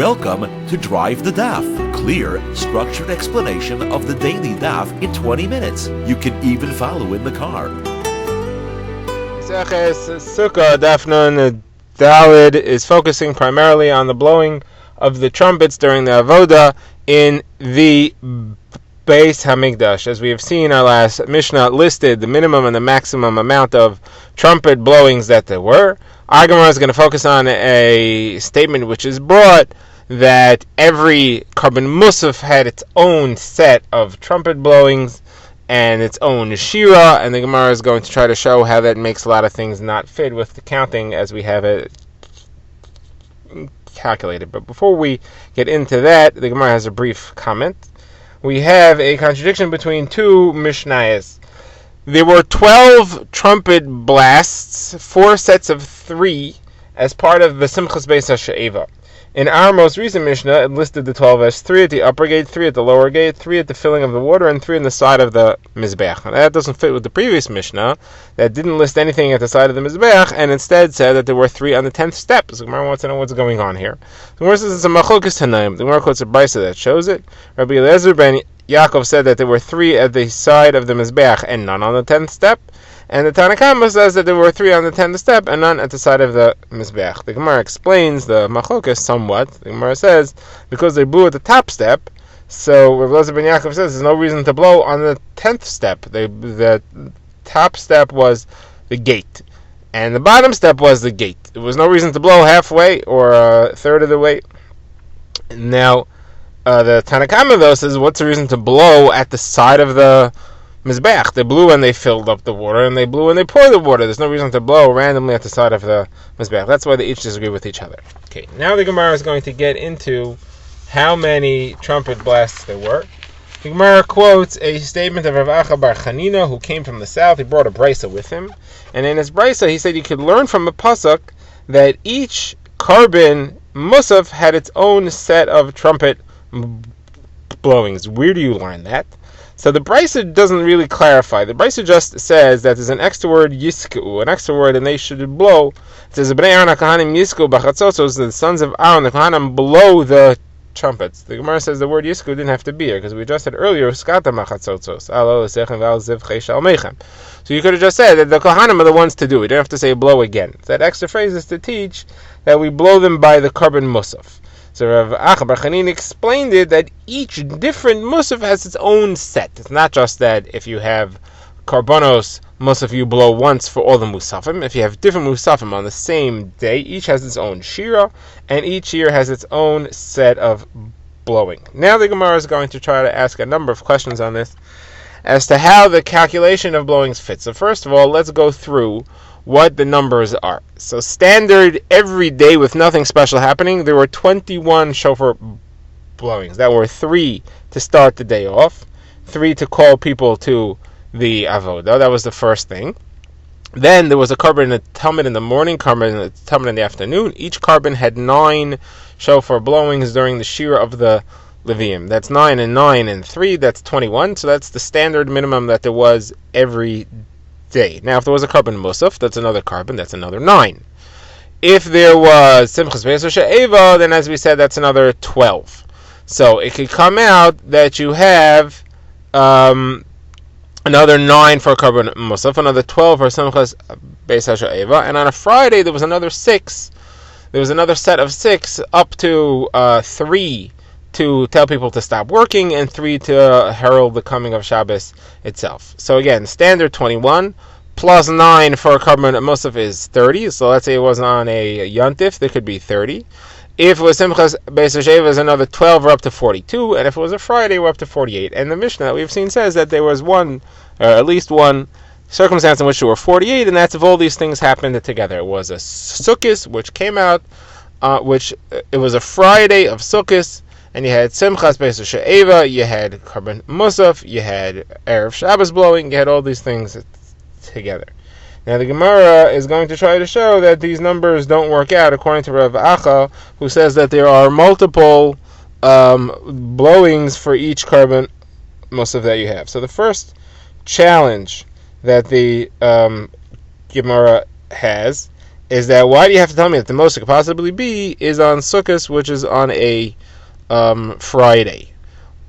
Welcome to Drive the Daf. Clear, structured explanation of the daily daf in 20 minutes. You can even follow in the car. Sukkah Daf Nun Dalid is focusing primarily on the blowing of the trumpets during the avoda in the Beis Hamikdash. As we have seen, our last Mishnah listed the minimum and the maximum amount of trumpet blowings that there were. Our Gemara is going to focus on a statement which is brought that every Karban Musaf had its own set of trumpet blowings and its own shira, and the Gemara is going to try to show how that makes a lot of things not fit with the counting as we have it calculated. But before we get into that, the Gemara has a brief comment. We have a contradiction between two Mishnayos. There were 12 trumpet blasts, 4 sets of 3, as part of the Simchas Beis HaShe'eva. In our most recent Mishnah, it listed the 12 as 3 at the upper gate, 3 at the lower gate, 3 at the filling of the water, and 3 on the side of the Mizbeach. Now, that doesn't fit with the previous Mishnah, that didn't list anything at the side of the Mizbeach, and instead said that there were 3 on the 10th step. So Gemara wants to know what's going on here. The Gemara says it's a Machlokes Tanaim. The Gemara quotes a Brisa that shows it. Rabbi Eliezer ben Yaakov said that there were 3 at the side of the Mizbeach and none on the 10th step. And the Tanna Kama says that there were 3 on the 10th step and none at the side of the Mizbeach. The Gemara explains the Machlokes somewhat. The Gemara says, because they blew at the top step, so Rabbi Eliezer ben Yaakov says there's no reason to blow on the 10th step. The top step was the gate, and the bottom step was the gate. There was no reason to blow halfway or a third of the way. Now, the Tanna Kama though says, what's the reason to blow at the side of the Mizbeach? They blew when they filled up the water, and they blew when they poured the water. There's no reason to blow randomly at the side of the Mizbeach. That's why they each disagree with each other. Okay, now the Gemara is going to get into how many trumpet blasts there were. The Gemara quotes a statement of Rav Acha bar Chanina, who came from the south. He brought a brisa with him, and in his brisa he said you could learn from a pasuk that each Karban Musaf had its own set of trumpet blowings. Where do you learn that? So the Brisa doesn't really clarify. The Brisa just says that there's an extra word yisku, an extra word, and they should blow. It says Bnei Aaron HaKahanim yisku b'chatzotzos, the sons of Aaron the Kohanim blow the trumpets. The Gemara says the word yisku didn't have to be here because we just said earlier skata machatzotzos alo l'sechem v'al ziv cheshal meichem. So you could have just said that the Kohanim are the ones to do it. You don't have to say blow again. That extra phrase is to teach that we blow them by the Karban Musaf. So Rav Acha bar Chanina explained it that each different Musaf has its own set. It's not just that if you have Karbanos Musaf you blow once for all the Musafim. If you have different Musafim on the same day, each has its own Shira, and each year has its own set of blowing. Now the Gemara is going to try to ask a number of questions on this as to how the calculation of blowings fits. So first of all, let's go through what the numbers are. So standard every day with nothing special happening, there were 21 shofar blowings. That were 3 to start the day off, 3 to call people to the avoda. That was the first thing. Then there was a Karban and a Talmud in the morning, Karban and a Talmud in the afternoon. Each Karban had 9 shofar blowings during the shira of the Levium. That's 9 and 9 and 3, that's 21. So that's the standard minimum that there was every day. Now, if there was a Karban Musaf, that's another Karban, that's another 9. If there was Simchas Beis HaShe'eva, then as we said, that's another 12. So it could come out that you have another 9 for a Karban Musaf, another 12 for Simchas Beis HaShe'eva, and on a Friday there was another 6. There was another set of 6 up to 3 to tell people to stop working, and 3 to herald the coming of Shabbos itself. So again, standard 21, plus 9 for a Karban Musaf is 30, so let's say it was on a Yontif, there could be 30. If it was Simchas Beis HaShe'eva, is another 12, we're up to 42, and if it was a Friday, we're up to 48. And the Mishnah that we've seen says that there was at least one circumstance in which there were 48, and that's if all these things happened together. It was a Sukkot, which came out, it was a Friday of Sukkot, and you had Simchas Beis HaShe'eva, you had Karban Musaf, you had Erev Shabbos blowing, you had all these things together. Now the Gemara is going to try to show that these numbers don't work out according to Rav Acha, who says that there are multiple blowings for each Karban Musaf that you have. So the first challenge that the Gemara has is that why do you have to tell me that the most it could possibly be is on Sukkot, which is on a Friday,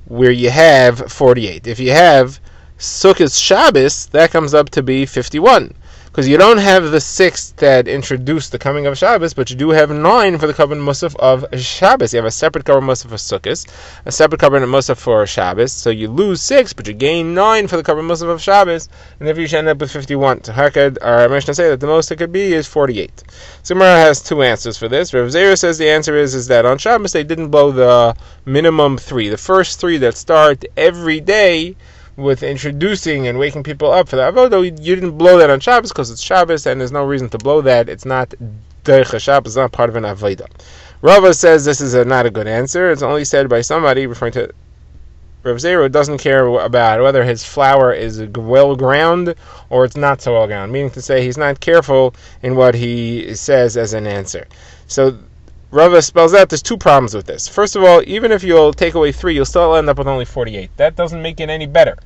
where you have 48. If you have Sukkot Shabbos, that comes up to be 51. Because you don't have the 6 that introduced the coming of Shabbos, but you do have 9 for the Korban Musaf of Shabbos. You have a separate Korban Musaf for Sukkot, a separate Korban Musaf for Shabbos. So you lose 6, but you gain 9 for the Korban Musaf of Shabbos, and therefore you should end up with 51. So how could our Mishnah say that the most it could be is 48? So Gemara has 2 answers for this. Rav Zera says the answer is that on Shabbos they didn't blow the minimum 3. The first 3 that start every day with introducing and waking people up for the avodah, you didn't blow that on Shabbos because it's Shabbos and there's no reason to blow that. It's not derech Shabbos, it's not part of an avodah. Rava says this is not a good answer. It's only said by somebody referring to Rav Zera, who doesn't care about whether his flour is well ground or it's not so well ground, meaning to say he's not careful in what he says as an answer. So Rava spells out there's 2 problems with this. First of all, even if you'll take away 3, you'll still end up with only 48. That doesn't make it any better.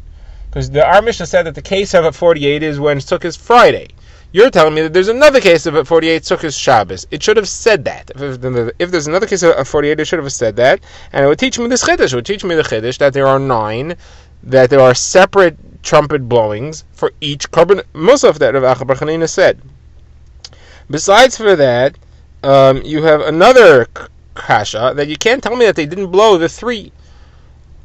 Because our Mishnah said that the case of at 48 is when Sukkot is Friday. You're telling me that there's another case of at 48, Sukkot is Shabbos. It should have said that. If there's another case of 48, it should have said that. And it would teach me this Chiddush. It would teach me the Chiddush that there are 9, that there are separate trumpet blowings for each Korban Musaf that Rav Acha bar Chanina said. Besides for that, you have another kasha that you can't tell me that they didn't blow the 3.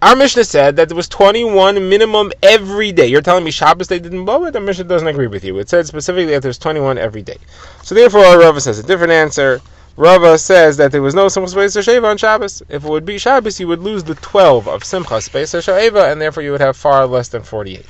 Our Mishnah said that there was 21 minimum every day. You're telling me Shabbos they didn't blow it? The Mishnah doesn't agree with you. It said specifically that there's 21 every day. So therefore, Rava says a different answer. Rava says that there was no Simchas Beis Sheva on Shabbos. If it would be Shabbos, you would lose the 12 of Simchas Beis Sheva, and therefore you would have far less than 48.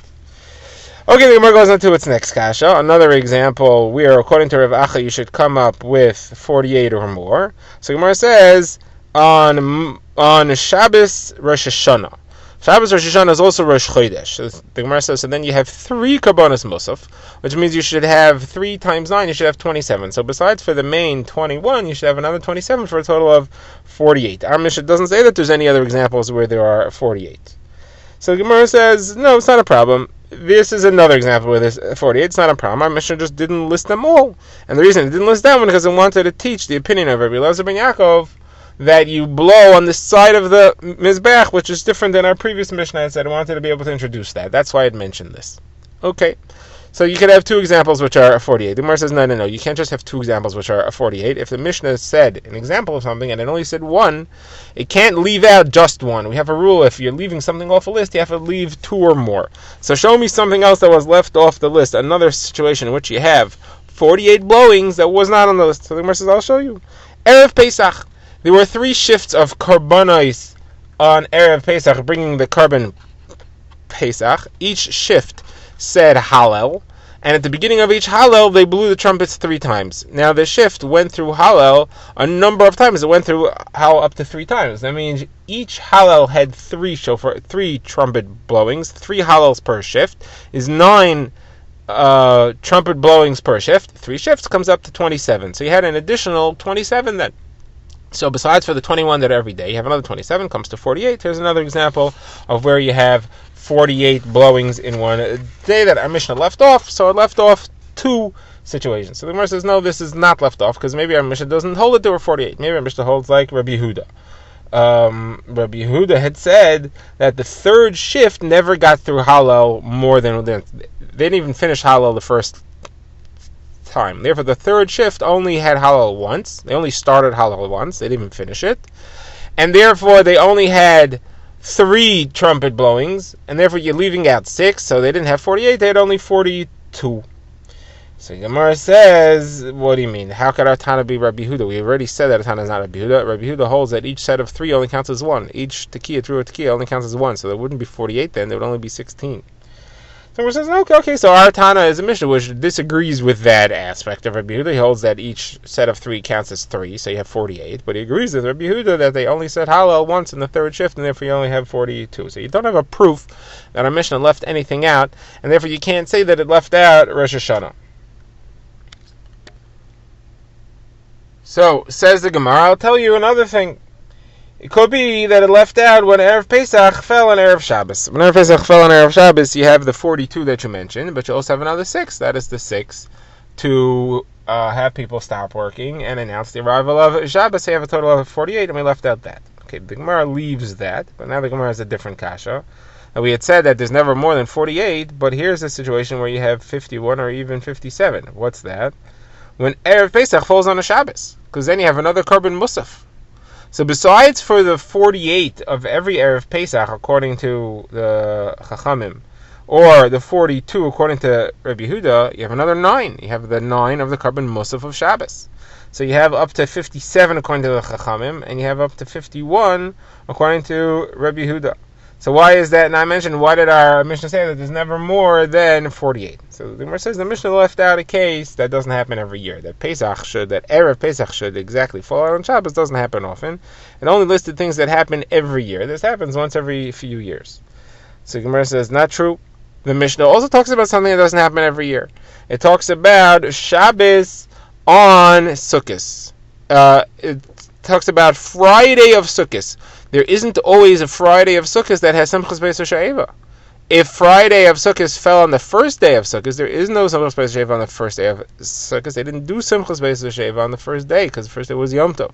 Okay, the Gemara goes on to its next kasha. Another example where, according to Rav Acha, you should come up with 48 or more. So Gemara says on Shabbos Rosh Hashanah. Shabbos Rosh Hashanah is also Rosh Chodesh. So the Gemara says, so then you have 3 Karbonos Musaf, which means you should have 3 times 9, you should have 27. So besides for the main 21, you should have another 27 for a total of 48. Our Mishnah doesn't say that there's any other examples where there are 48. So the Gemara says, no, it's not a problem. This is another example where there's 48. It's not a problem. Our Mishnah just didn't list them all. And the reason it didn't list that one is because it wanted to teach the opinion of Rabbi Elazar ben Yaakov that you blow on the side of the Mizbech, which is different than our previous Mishnah. I said I wanted to be able to introduce that. That's why it mentioned this. Okay. So you could have 2 examples which are 48. The Gemara says, no. You can't just have 2 examples which are 48. If the Mishnah said an example of something and it only said 1, it can't leave out just 1. We have a rule, if you're leaving something off a list, you have to leave 2 or more. So show me something else that was left off the list. Another situation in which you have 48 blowings that was not on the list. So the Gemara says, I'll show you. Erev Pesach. There were 3 shifts of Karbanos on Erev Pesach, bringing the Korban Pesach. Each shift said Hallel, and at the beginning of each Hallel, they blew the trumpets 3 times. Now, the shift went through Hallel a number of times. It went through Hallel up to 3 times. That means each Hallel had 3 trumpet blowings, 3 Hallels per shift, is 9 trumpet blowings per shift. 3 shifts comes up to 27. So you had an additional 27 then. So besides for the 21 that are every day, you have another 27, comes to 48. Here's another example of where you have 48 blowings in one day that our Mishnah left off. So it left off 2 situations. So the Gemara says, no, this is not left off, because maybe our Mishnah doesn't hold it there were 48. Maybe our Mishnah holds like Rabbi Yehuda. Rabbi Yehuda had said that the 3rd shift never got through Hallel more than... They didn't even finish Hallel the first time. Therefore, the 3rd shift only had Hallel once. They only started Hallel once. They didn't even finish it. And therefore, they only had 3 trumpet blowings. And therefore, you're leaving out 6. So they didn't have 48. They had only 42. So Gemara says, what do you mean? How could our Tana be Rabbi Yehuda? We already said that our Tana is not Rabbi Yehuda. Rabbi Yehuda holds that each set of 3 only counts as 1. Each tekiah through a tekiah only counts as 1. So there wouldn't be 48 then. There would only be 16. So Gemara says, okay, so our Tana is a Mishnah which disagrees with that aspect of Rabbi Yehuda. He holds that each set of 3 counts as 3, so you have 48. But he agrees with Rabbi Yehuda that they only said Hallel once in the 3rd shift, and therefore you only have 42. So you don't have a proof that our Mishnah left anything out, and therefore you can't say that it left out Rosh Hashanah. So, says the Gemara, I'll tell you another thing. It could be that it left out when Erev Pesach fell on Erev Shabbos. When Erev Pesach fell on Erev Shabbos, you have the 42 that you mentioned, but you also have another 6. That is the 6 to have people stop working and announce the arrival of Shabbos. They have a total of 48, and we left out that. Okay, the Gemara leaves that, but now the Gemara has a different kasha. And we had said that there's never more than 48, but here's a situation where you have 51 or even 57. What's that? When Erev Pesach falls on a Shabbos, because then you have another Korban Musaf. So besides for the 48 of every Erev Pesach, according to the Chachamim, or the 42 according to Rabbi Yehuda, you have another 9. You have the 9 of the Korban Musaf of Shabbos. So you have up to 57 according to the Chachamim, and you have up to 51 according to Rabbi Yehuda. So why is that not mentioned? Why did our Mishnah say that there's never more than 48? So the Gemara says the Mishnah left out a case that doesn't happen every year. That Erev Pesach should exactly fall out on Shabbos doesn't happen often. It only listed things that happen every year. This happens once every few years. So the Gemara says, not true. The Mishnah also talks about something that doesn't happen every year. It talks about Shabbos on Sukkot. It talks about Friday of Sukkot. There isn't always a Friday of Sukkot that has Simchas Beis Sheva. If Friday of Sukkot fell on the first day of Sukkot, there is no Simchas Beis Sheva on the first day of Sukkot. They didn't do Simchas Beis Sheva on the first day because the first day was Yom Tov.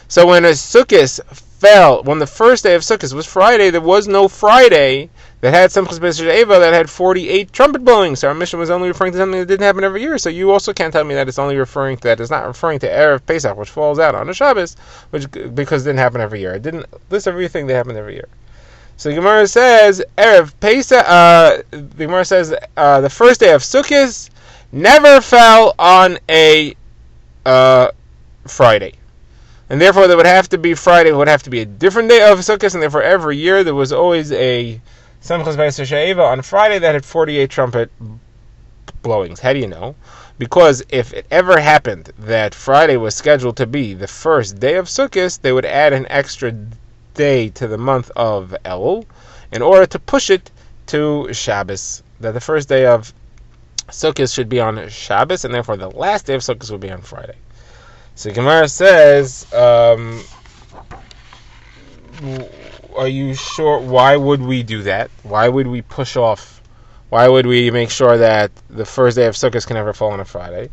So when a Sukkot fell, when the first day of Sukkot was Friday, there was no Friday that had Simchas Beis Sheva that had 48 trumpet blowing. So our mission was only referring to something that didn't happen every year. So you also can't tell me that it's only referring to that. It's not referring to Erev Pesach, which falls out on a Shabbos, because it didn't happen every year. It didn't list everything that happened every year. So the Gemara says Erev Pesach. The Gemara says the first day of Sukkot never fell on a Friday. And therefore, there would have to be Friday. It would have to be a different day of Sukkot, and therefore, every year there was always a Simchas Beis Sheva on Friday that had 48 trumpet blowings. How do you know? Because if it ever happened that Friday was scheduled to be the first day of Sukkot, they would add an extra day to the month of Elul in order to push it to Shabbos. That the first day of Sukkot should be on Shabbos, and therefore the last day of Sukkot would be on Friday. So Gemara says, are you sure? Why would we do that? Why would we push off? Why would we make sure that the first day of Sukkot can never fall on a Friday?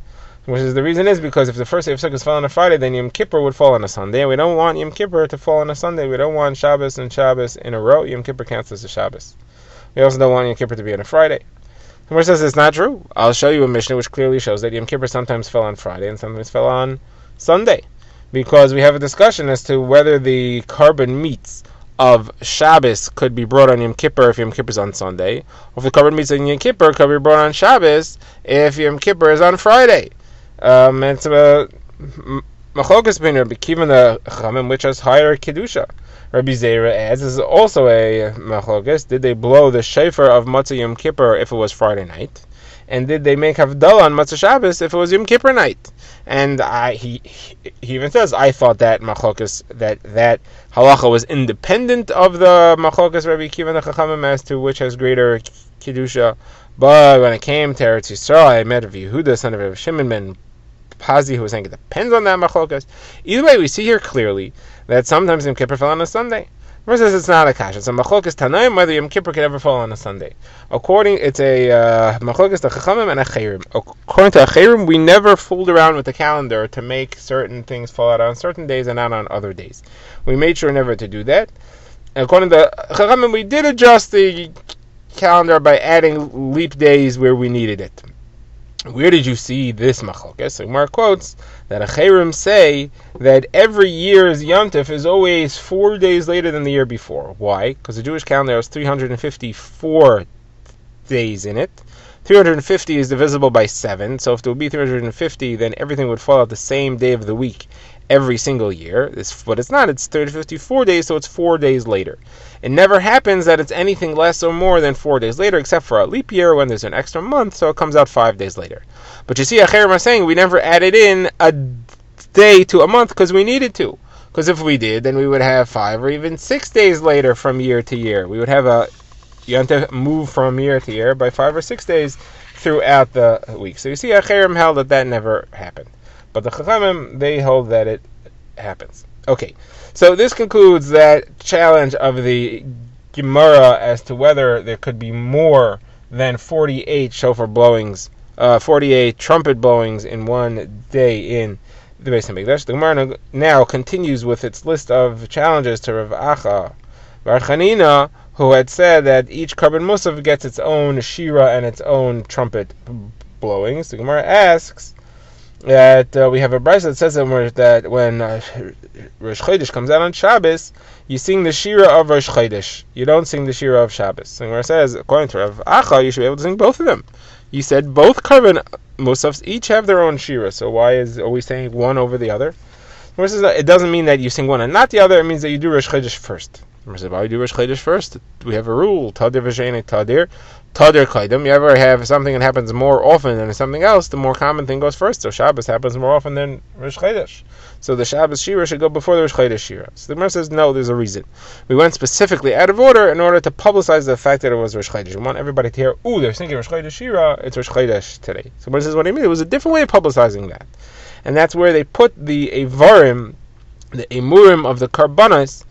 Which is the reason is because if the first day of Sukkot fell on a Friday, then Yom Kippur would fall on a Sunday, and we don't want Yom Kippur to fall on a Sunday. We don't want Shabbos and Shabbos in a row. Yom Kippur counts as a Shabbos. We also don't want Yom Kippur to be on a Friday. Gemara says it's not true. I'll show you a Mishnah which clearly shows that Yom Kippur sometimes fell on Friday and sometimes fell on Sunday, because we have a discussion as to whether the carbon meats of Shabbos could be brought on Yom Kippur if Yom Kippur is on Sunday, or if the carbon meats on Yom Kippur could be brought on Shabbos if Yom Kippur is on Friday. It's a machlokas between Rabbi Kiva and the Chachamim, which has higher kedusha. Rabbi Zera adds, this is also a machlokas. Did they blow the shofar of Matzah Yom Kippur if it was Friday night? And did they make Havdalah on Matzah Shabbos if it was Yom Kippur night? And he even says, I thought that machlokas, that halacha was independent of the machlokas Rabbi Kiva and the Chachamim as to which has greater kedusha. But when it came to Eretz Yisrael, I met Rabbi Yehuda, son of Rabbi Shimon ben Pazi, who was saying it depends on that machlokas. Either way, we see here clearly that sometimes Yom Kippur fell on a Sunday. Versus it's not a kasha. It's a machlokas tanaim whether Yom Kippur can ever fall on a Sunday. It's a machlokas to Chachamim and Acherim. According to Acherim, we never fooled around with the calendar to make certain things fall out on certain days and not on other days. We made sure never to do that. According to Chachamim, we did adjust the calendar by adding leap days where we needed it. Where did you see this machlokas? So Gemara quotes that Acherim say that every year's Yom Tov is always 4 days later than the year before. Why? Because the Jewish calendar has 354 days in it. 350 is divisible by 7, so if there would be 350, then everything would fall out the same day of the week every single year. But it's not. It's 354 days, so it's 4 days later. It never happens that it's anything less or more than 4 days later, except for a leap year when there's an extra month, so it comes out 5 days later. But you see, Acherim are saying we never added in a day to a month because we needed to. Because if we did, then we would have 5 or even 6 days later from year to year. We would have you have to move from year to year by 5 or 6 days throughout the week. So you see, Acherim held that never happened. But the Chachamim, they hold that it happens. Okay, so this concludes that challenge of the Gemara as to whether there could be more than 48 shofar blowings 48 trumpet blowings in one day in the Beis Hamikdash. The Gemara now continues with its list of challenges to Rav Acha Bar Chanina, who had said that each Karban Musaf gets its own shira and its own trumpet blowings. The Gemara asks that we have a brayso that says that when Rosh Chodesh comes out on Shabbos, you sing the shira of Rosh Chodesh. You don't sing the shira of Shabbos. The Gemara says, according to Rav Acha, you should be able to sing both of them. You said both Karban Musafs each have their own shira, so why are we saying one over the other? The Gemara says that it doesn't mean that you sing one and not the other. It means that you do Rosh Chodesh first. Why do we do Rosh Chodesh first? We have a rule: Tadir v'she'enei tadir, tadir kaidem. You ever have something that happens more often than something else, the more common thing goes first. So Shabbos happens more often than Rosh Chodesh. So the Shabbos shira should go before the Rosh Chodesh shira. So the Gemara says no, there's a reason. We went specifically out of order in order to publicize the fact that it was Rosh Chodesh. We want everybody to hear, ooh, they're singing Rosh Chodesh shira. It's Rosh Chodesh today. So the Gemara says, what do you mean? It was a different way of publicizing that, and that's where they put the Evarim, the Emurim of the Karbanos.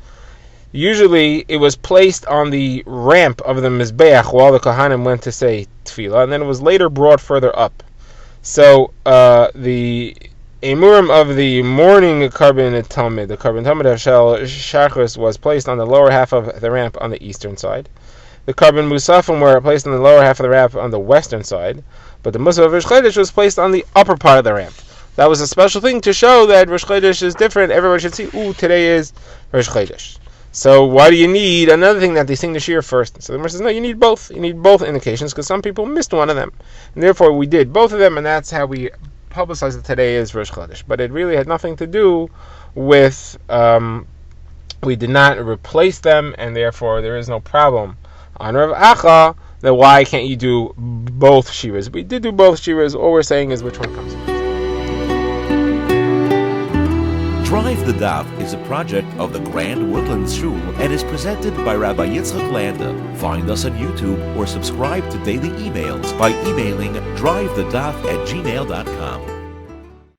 Usually, it was placed on the ramp of the Mizbeach while the Kohanim went to say Tefillah, and then it was later brought further up. So, the Emurim of the morning Karban Talmud, the Karban Talmud of Shel Shachris, was placed on the lower half of the ramp on the eastern side. The Karban Musafim were placed on the lower half of the ramp on the western side, but the Musaf of Rosh Chodesh was placed on the upper part of the ramp. That was a special thing to show that Rosh Chodesh is different. Everybody should see, ooh, today is Rosh Chodesh. So why do you need another thing that they sing the shir first? So the Gemara says, no, you need both. You need both indications because some people missed one of them. And therefore we did both of them, and that's how we publicized that today is Rosh Chodesh. But it really had nothing to do with, we did not replace them, and therefore there is no problem on Rav Acha that why can't you do both shiras? We did do both shiras. All we're saying is which one comes first. Drive the Daf is a project of the Grand Woodlands Shul and is presented by Rabbi Yitzchak Landa. Find us on YouTube or subscribe to daily emails by emailing drivethedaf@gmail.com.